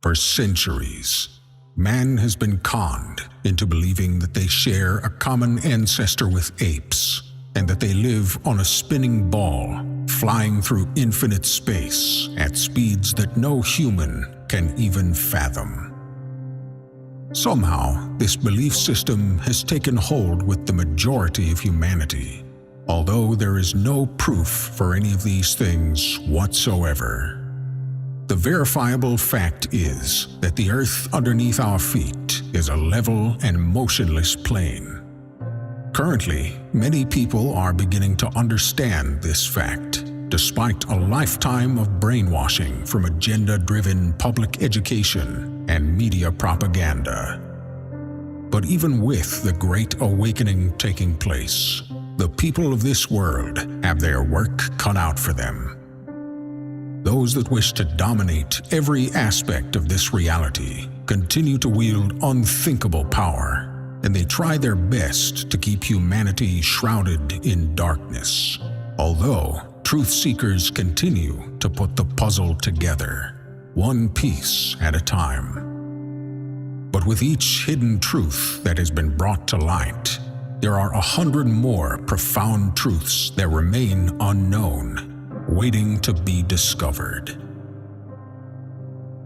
For centuries, man has been conned into believing that they share a common ancestor with apes, and that they live on a spinning ball, flying through infinite space at speeds that no human can even fathom. Somehow, this belief system has taken hold with the majority of humanity, although there is no proof for any of these things whatsoever. The verifiable fact is that the earth underneath our feet is a level and motionless plane. Currently, many people are beginning to understand this fact, despite a lifetime of brainwashing from agenda-driven public education and media propaganda. But even with the Great Awakening taking place, the people of this world have their work cut out for them. Those that wish to dominate every aspect of this reality continue to wield unthinkable power, and they try their best to keep humanity shrouded in darkness, although truth seekers continue to put the puzzle together, one piece at a time. But with each hidden truth that has been brought to light, there are 100 more profound truths that remain unknown, waiting to be discovered.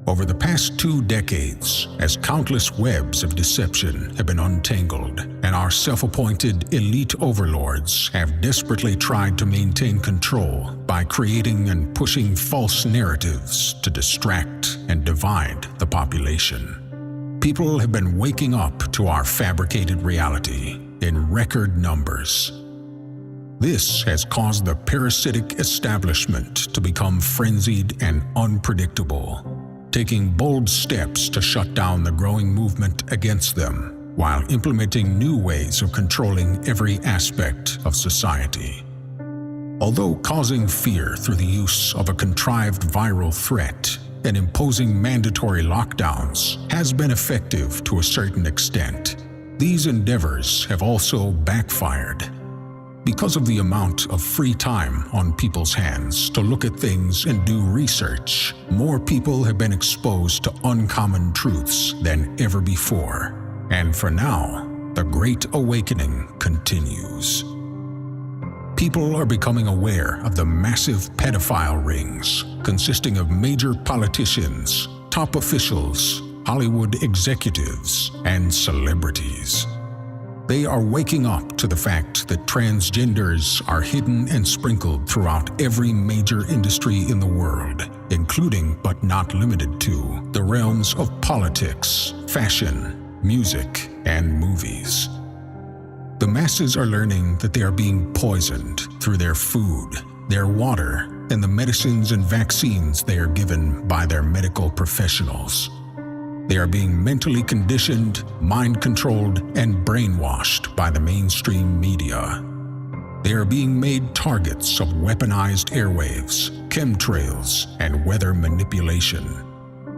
Over the past 2 decades, as countless webs of deception have been untangled, and our self-appointed elite overlords have desperately tried to maintain control by creating and pushing false narratives to distract and divide the population, people have been waking up to our fabricated reality in record numbers. This has caused the parasitic establishment to become frenzied and unpredictable, taking bold steps to shut down the growing movement against them, while implementing new ways of controlling every aspect of society. Although causing fear through the use of a contrived viral threat and imposing mandatory lockdowns has been effective to a certain extent, these endeavors have also backfired. Because of the amount of free time on people's hands to look at things and do research, more people have been exposed to uncommon truths than ever before. And for now, the Great Awakening continues. People are becoming aware of the massive pedophile rings consisting of major politicians, top officials, Hollywood executives, and celebrities. They are waking up to the fact that transgenders are hidden and sprinkled throughout every major industry in the world, including but not limited to the realms of politics, fashion, music, and movies. The masses are learning that they are being poisoned through their food, their water, and the medicines and vaccines they are given by their medical professionals. They are being mentally conditioned, mind-controlled, and brainwashed by the mainstream media. They are being made targets of weaponized airwaves, chemtrails, and weather manipulation.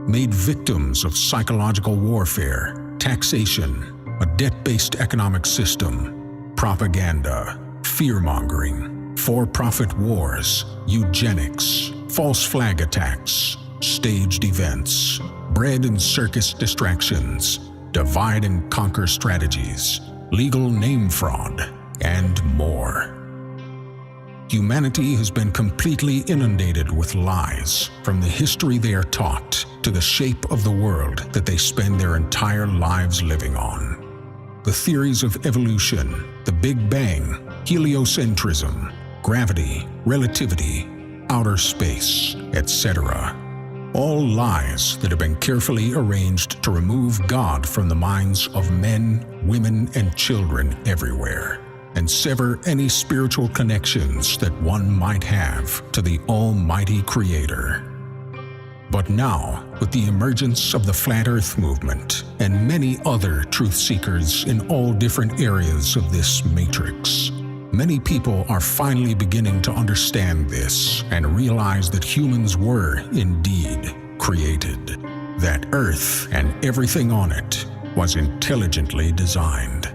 Made victims of psychological warfare, taxation, a debt-based economic system, propaganda, fear-mongering, for-profit wars, eugenics, false flag attacks, staged events, bread and circus distractions, divide and conquer strategies, legal name fraud, and more. Humanity has been completely inundated with lies, from the history they are taught to the shape of the world that they spend their entire lives living on. The theories of evolution, the Big Bang, heliocentrism, gravity, relativity, outer space, etc. All lies that have been carefully arranged to remove God from the minds of men, women, and children everywhere, and sever any spiritual connections that one might have to the Almighty Creator. But now, with the emergence of the Flat Earth movement and many other truth seekers in all different areas of this matrix, many people are finally beginning to understand this and realize that humans were indeed created, that Earth and everything on it was intelligently designed.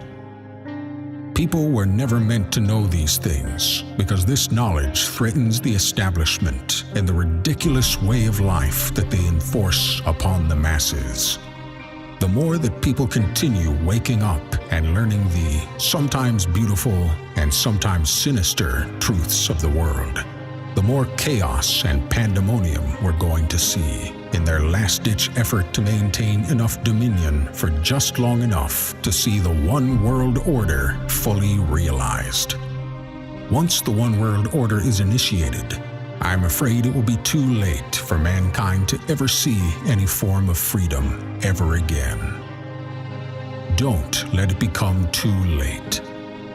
People were never meant to know these things because this knowledge threatens the establishment and the ridiculous way of life that they enforce upon the masses. The more that people continue waking up and learning the sometimes beautiful and sometimes sinister truths of the world, the more chaos and pandemonium we're going to see in their last-ditch effort to maintain enough dominion for just long enough to see the one world order fully realized. Once the one world order is initiated, I'm afraid it will be too late for mankind to ever see any form of freedom ever again. Don't let it become too late.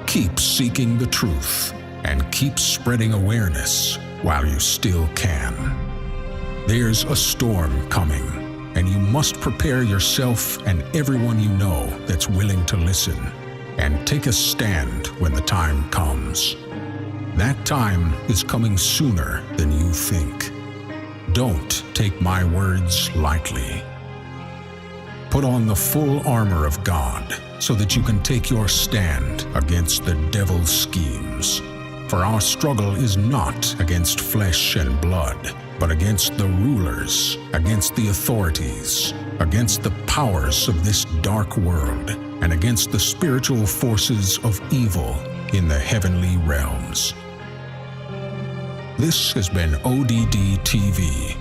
Keep seeking the truth and keep spreading awareness while you still can. There's a storm coming, and you must prepare yourself and everyone you know that's willing to listen, and take a stand when the time comes. That time is coming sooner than you think. Don't take my words lightly. Put on the full armor of God so that you can take your stand against the devil's schemes. For our struggle is not against flesh and blood, but against the rulers, against the authorities, against the powers of this dark world, and against the spiritual forces of evil in the heavenly realms. This has been ODD TV.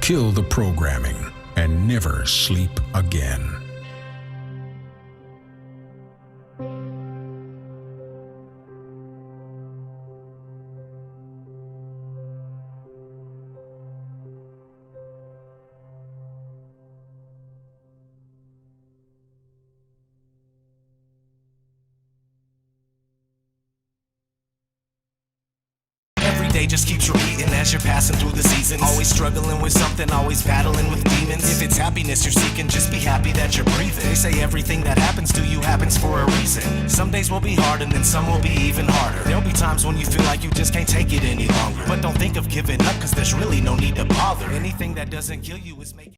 Kill the programming and never sleep again. Day just keeps repeating as you're passing through the seasons. Always struggling with something, always battling with demons. If it's happiness you're seeking, just be happy that you're breathing. They say everything that happens to you happens for a reason. Some days will be hard and then some will be even harder. There'll be times when you feel like you just can't take it any longer. But don't think of giving up, cause there's really no need to bother. Anything that doesn't kill you is making